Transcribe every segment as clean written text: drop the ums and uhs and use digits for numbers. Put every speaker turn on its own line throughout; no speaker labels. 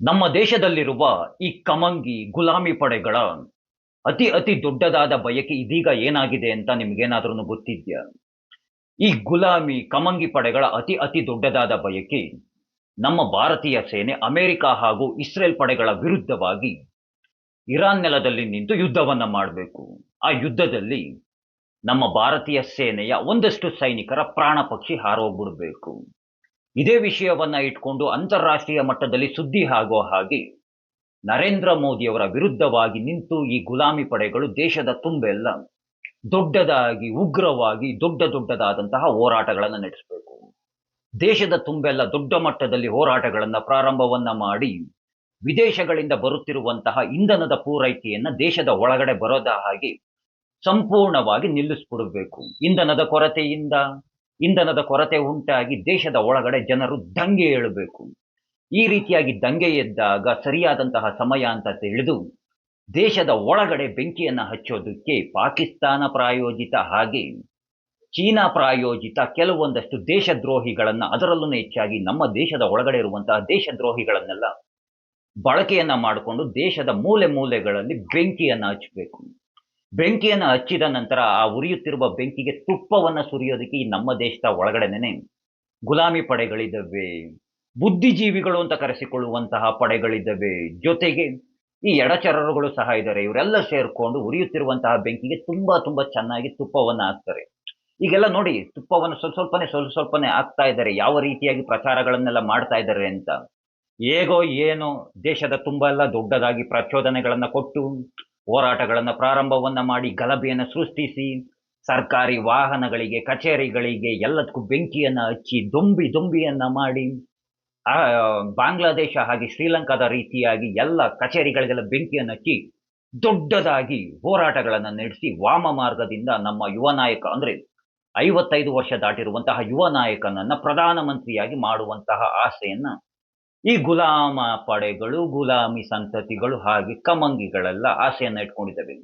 ನಮ್ಮ ದೇಶದಲ್ಲಿರುವ ಈ ಕಮಂಗಿ ಗುಲಾಮಿ ಪಡೆಗಳ ಅತಿ ದೊಡ್ಡದಾದ ಬಯಕೆ ಇದೀಗ ಏನಾಗಿದೆ ಅಂತ ನಿಮ್ಗೇನಾದ್ರೂ ಗೊತ್ತಿದ್ಯಾ? ಈ ಗುಲಾಮಿ ಕಮಂಗಿ ಪಡೆಗಳ ಅತಿ ದೊಡ್ಡದಾದ ಬಯಕೆ ನಮ್ಮ ಭಾರತೀಯ ಸೇನೆ ಅಮೆರಿಕ ಹಾಗೂ ಇಸ್ರೇಲ್ ಪಡೆಗಳ ವಿರುದ್ಧವಾಗಿ ಇರಾನ್ ನೆಲದಲ್ಲಿ ನಿಂತು ಯುದ್ಧವನ್ನ ಮಾಡಬೇಕು. ಆ ಯುದ್ಧದಲ್ಲಿ ನಮ್ಮ ಭಾರತೀಯ ಸೇನೆಯ ಒಂದಷ್ಟು ಸೈನಿಕರ ಪ್ರಾಣ ಪಕ್ಷಿ ಹಾರೋಗ್ಬಿಡ್ಬೇಕು. ಇದೇ ವಿಷಯವನ್ನ ಇಟ್ಕೊಂಡು ಅಂತಾರಾಷ್ಟ್ರೀಯ ಮಟ್ಟದಲ್ಲಿ ಸುದ್ದಿ ಆಗೋ ಹಾಗೆ ನರೇಂದ್ರ ಮೋದಿಯವರ ವಿರುದ್ಧವಾಗಿ ನಿಂತು ಈ ಗುಲಾಮಿ ಪಡೆಗಳು ದೇಶದ ತುಂಬೆಲ್ಲ ದೊಡ್ಡದಾಗಿ ಉಗ್ರವಾಗಿ ದೊಡ್ಡದಾದಂತಹ ಹೋರಾಟಗಳನ್ನು ನಡೆಸಬೇಕು. ದೇಶದ ತುಂಬೆಲ್ಲ ದೊಡ್ಡ ಮಟ್ಟದಲ್ಲಿ ಹೋರಾಟಗಳನ್ನ ಪ್ರಾರಂಭವನ್ನ ಮಾಡಿ ವಿದೇಶಗಳಿಂದ ಬರುತ್ತಿರುವಂತಹ ಇಂಧನದ ಪೂರೈಕೆಯನ್ನ ದೇಶದ ಒಳಗಡೆ ಬರೋದ ಹಾಗೆ ಸಂಪೂರ್ಣವಾಗಿ ನಿಲ್ಲಿಸ್ಬಿಡಬೇಕು. ಇಂಧನದ ಕೊರತೆ ಉಂಟಾಗಿ ದೇಶದ ಒಳಗಡೆ ಜನರು ದಂಗೆ ಏಳಬೇಕು. ಈ ರೀತಿಯಾಗಿ ದಂಗೆ ಎದ್ದಾಗ ಸರಿಯಾದಂತಹ ಸಮಯ ಅಂತ ತಿಳಿದು ದೇಶದ ಒಳಗಡೆ ಬೆಂಕಿಯನ್ನ ಹಚ್ಚೋದಕ್ಕೆ ಪಾಕಿಸ್ತಾನ ಪ್ರಾಯೋಜಿತ ಹಾಗೆ ಚೀನಾ ಪ್ರಾಯೋಜಿತ ಕೆಲವೊಂದಷ್ಟು ದೇಶದ್ರೋಹಿಗಳನ್ನ, ಅದರಲ್ಲೂ ಹೆಚ್ಚಾಗಿ ನಮ್ಮ ದೇಶದ ಒಳಗಡೆ ಇರುವಂತಹ ದೇಶದ್ರೋಹಿಗಳನ್ನೆಲ್ಲ ಬಳಕೆಯನ್ನ ಮಾಡಿಕೊಂಡು ದೇಶದ ಮೂಲೆ ಮೂಲೆಗಳಲ್ಲಿ ಬೆಂಕಿಯನ್ನ ಹಚ್ಚಬೇಕು. ಬೆಂಕಿಯನ್ನ ಹಚ್ಚಿದ ನಂತರ ಆ ಉರಿಯುತ್ತಿರುವ ಬೆಂಕಿಗೆ ತುಪ್ಪವನ್ನ ಸುರಿಯೋದಕ್ಕೆ ಈ ನಮ್ಮ ದೇಶದ ಒಳಗಡೆನೆ ಗುಲಾಮಿ ಪಡೆಗಳಿದ್ದಾವೆ, ಬುದ್ಧಿಜೀವಿಗಳು ಅಂತ ಕರೆಸಿಕೊಳ್ಳುವಂತಹ ಪಡೆಗಳಿದ್ದಾವೆ, ಜೊತೆಗೆ ಈ ಎಡಚರರುಗಳು ಸಹ ಇದ್ದಾರೆ. ಇವರೆಲ್ಲ ಸೇರ್ಕೊಂಡು ಉರಿಯುತ್ತಿರುವಂತಹ ಬೆಂಕಿಗೆ ತುಂಬಾ ಚೆನ್ನಾಗಿ ತುಪ್ಪವನ್ನ ಹಾಕ್ತಾರೆ. ಈಗೆಲ್ಲ ನೋಡಿ, ತುಪ್ಪವನ್ನು ಸ್ವಲ್ಪನೇ ಹಾಕ್ತಾ ಇದ್ದಾರೆ. ಯಾವ ರೀತಿಯಾಗಿ ಪ್ರಚಾರಗಳನ್ನೆಲ್ಲ ಮಾಡ್ತಾ ಇದ್ದಾರೆ ಅಂತ. ಹೇಗೋ ಏನೋ ದೇಶದ ತುಂಬಾ ಎಲ್ಲ ದೊಡ್ಡದಾಗಿ ಪ್ರಚೋದನೆಗಳನ್ನ ಕೊಟ್ಟು ಹೋರಾಟಗಳನ್ನ ಪ್ರಾರಂಭವನ್ನ ಮಾಡಿ ಗಲಭೆಯನ್ನ ಸೃಷ್ಟಿಸಿ ಸರ್ಕಾರಿ ವಾಹನಗಳಿಗೆ, ಕಚೇರಿಗಳಿಗೆ ಎಲ್ಲದಕ್ಕೂ ಬೆಂಕಿಯನ್ನ ಹಚ್ಚಿ ದೊಂಬಿಯನ್ನ ಮಾಡಿ ಬಾಂಗ್ಲಾದೇಶ ಹಾಗೆ ಶ್ರೀಲಂಕಾದ ರೀತಿಯಾಗಿ ಎಲ್ಲ ಕಚೇರಿಗಳಿಗೆಲ್ಲ ಬೆಂಕಿಯನ್ನು ಹಚ್ಚಿ ದೊಡ್ಡದಾಗಿ ಹೋರಾಟಗಳನ್ನ ನಡೆಸಿ ವಾಮ ಮಾರ್ಗದಿಂದ ನಮ್ಮ ಯುವ ನಾಯಕ, ಅಂದ್ರೆ 55 ವರ್ಷ ದಾಟಿರುವಂತಹ ಯುವ ನಾಯಕನನ್ನ ಪ್ರಧಾನಮಂತ್ರಿಯಾಗಿ ಮಾಡುವಂತಹ ಆಸೆಯನ್ನ ಈ ಗುಲಾಮ ಪಡೆಗಳು, ಗುಲಾಮಿ ಸಂತತಿಗಳು ಹಾಗೆ ಕಮಂಗಿಗಳೆಲ್ಲ ಆಸೆಯನ್ನ ಇಟ್ಕೊಂಡಿದ್ದಾವೆ.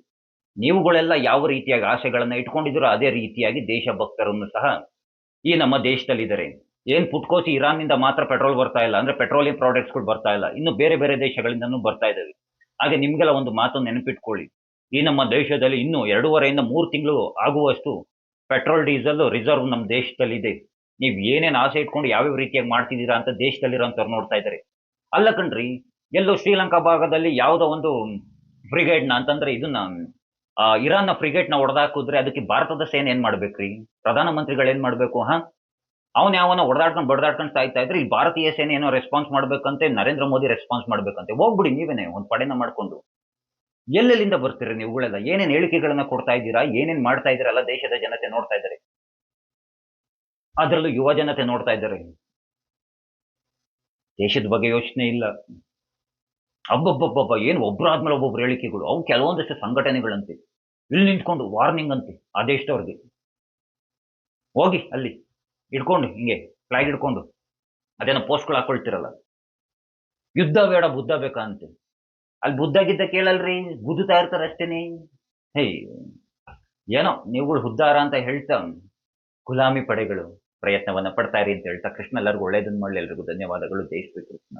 ನೀವುಗಳೆಲ್ಲ ಯಾವ ರೀತಿಯಾಗಿ ಆಸೆಗಳನ್ನ ಇಟ್ಕೊಂಡಿದ್ದೀರೋ ಅದೇ ರೀತಿಯಾಗಿ ದೇಶಭಕ್ತರನ್ನು ಸಹ ಈ ನಮ್ಮ ದೇಶದಲ್ಲಿದ್ದಾರೆ. ಏನ್ ಪುಟ್ಕೋಸಿ ಇರಾನ್ನಿಂದ ಮಾತ್ರ ಪೆಟ್ರೋಲ್ ಬರ್ತಾ ಇಲ್ಲ, ಅಂದ್ರೆ ಪೆಟ್ರೋಲಿಯಂ ಪ್ರಾಡಕ್ಟ್ಸ್ಗಳು ಬರ್ತಾ ಇಲ್ಲ, ಇನ್ನು ಬೇರೆ ದೇಶಗಳಿಂದನೂ ಬರ್ತಾ ಇದ್ದಾವೆ. ಹಾಗೆ ನಿಮ್ಗೆಲ್ಲ ಒಂದು ಮಾತನ್ನು ನೆನಪಿಟ್ಕೊಳ್ಳಿ, ಈ ನಮ್ಮ ದೇಶದಲ್ಲಿ ಇನ್ನು 2.5 3 ತಿಂಗಳು ಆಗುವಷ್ಟು ಪೆಟ್ರೋಲ್ ಡೀಸೆಲ್ ರಿಸರ್ವ್ ನಮ್ಮ ದೇಶದಲ್ಲಿದೆ. ನೀವು ಏನೇನು ಆಸೆ ಇಟ್ಕೊಂಡು ಯಾವ್ಯಾವ ರೀತಿಯಾಗಿ ಮಾಡ್ತಿದ್ದೀರಾ ಅಂತ ದೇಶದಲ್ಲಿರೋಂಥವ್ರು ನೋಡ್ತಾ ಇದ್ದಾರೆ. ಅಲ್ಲ ಕಣ್ರಿ, ಎಲ್ಲೋ ಶ್ರೀಲಂಕಾ ಭಾಗದಲ್ಲಿ ಯಾವುದೋ ಒಂದು ಫ್ರಿಗೇಟ್ನ ಅಂತಂದ್ರೆ ಇದನ್ನ ಇರಾನ್ನ ಫ್ರಿಗೇಟ್ನ ಹೊಡೆದಾಕಿದ್ರೆ ಅದಕ್ಕೆ ಭಾರತದ ಸೇನೆ ಏನ್ ಮಾಡ್ಬೇಕ್ರಿ? ಪ್ರಧಾನಮಂತ್ರಿಗಳು ಏನ್ ಮಾಡ್ಬೇಕು? ಅವನ್ ಯಾವನ ಬಡದಾಡ್ಕೊಂಡು ಸಾಯ್ತಾ ಇದ್ರೆ ಈ ಭಾರತೀಯ ಸೇನೆ ಏನೋ ರೆಸ್ಪಾನ್ಸ್ ಮಾಡ್ಬೇಕಂತೆ, ನರೇಂದ್ರ ಮೋದಿ ರೆಸ್ಪಾನ್ಸ್ ಮಾಡ್ಬೇಕಂತೆ. ಹೋಗ್ಬಿಡಿ ನೀವೇನೆ ಒಂದ್ ಪಡೆನ ಮಾಡ್ಕೊಂಡು. ಎಲ್ಲೆಲ್ಲಿಂದ ಬರ್ತೀರಿ ನೀವುಗಳೆಲ್ಲ? ಏನೇನ್ ಹೇಳಿಕೆಗಳನ್ನ ಕೊಡ್ತಾ ಇದ್ದೀರಾ, ಏನೇನ್ ಮಾಡ್ತಾ ಇದ್ದೀರಲ್ಲ ದೇಶದ ಜನತೆ ನೋಡ್ತಾ ಇದ್ದಾರೆ, ಅದರಲ್ಲೂ ಯುವ ಜನತೆ ನೋಡ್ತಾ ಇದ್ದಾರೆ. ದೇಶದ ಬಗ್ಗೆ ಯೋಚನೆ ಇಲ್ಲ. ಅಬ್ಬಬ್ಬಬ್ಬ, ಏನು ಒಬ್ರಾದ್ಮೇಲೆ ಒಬ್ಬೊಬ್ರು ಹೇಳಿಕೆಗಳು. ಅವು ಕೆಲವೊಂದಷ್ಟು ಸಂಘಟನೆಗಳಂತೆ ಇಲ್ಲಿ ನಿಂತ್ಕೊಂಡು ವಾರ್ನಿಂಗ್ ಅಂತೆ ಆ ದೇಶದವ್ರಿಗೆ. ಹೋಗಿ ಅಲ್ಲಿ ಇಟ್ಕೊಂಡು ಹಿಂಗೆ ಫ್ಲಾಗ್ ಹಿಡ್ಕೊಂಡು ಅದೇನೋ ಪೋಸ್ಟ್ಗಳು ಹಾಕೊಳ್ತಿರಲ್ಲ, ಯುದ್ಧ ಬೇಡ ಬುದ್ಧ ಬೇಕಾ ಅಂತೆ. ಅಲ್ಲಿ ಬುದ್ಧ ಗಿದ್ದ ಕೇಳಲ್ರಿ, ಗುದ್ದುತ್ತಾ ಇರ್ತಾರೆ ಅಷ್ಟೇನೆ. ಹೇ, ಏನೋ ನೀವುಗಳು ಉದ್ಧಾರ ಅಂತ ಹೇಳ್ತಾ ಗುಲಾಮಿ ಪಡೆಗಳು ಪ್ರಯತ್ನವನ್ನ ಪಡ್ತಾ ಇರಿ ಅಂತ ಹೇಳ್ತಾ ಕೃಷ್ಣ ಎಲ್ಲರಿಗೂ ಒಳ್ಳೇದನ್ನ ಮಾಡಲಿ. ಎಲ್ರಿಗೂ ಧನ್ಯವಾದಗಳು. ಜೈ ಶ್ರೀ ಕೃಷ್ಣ.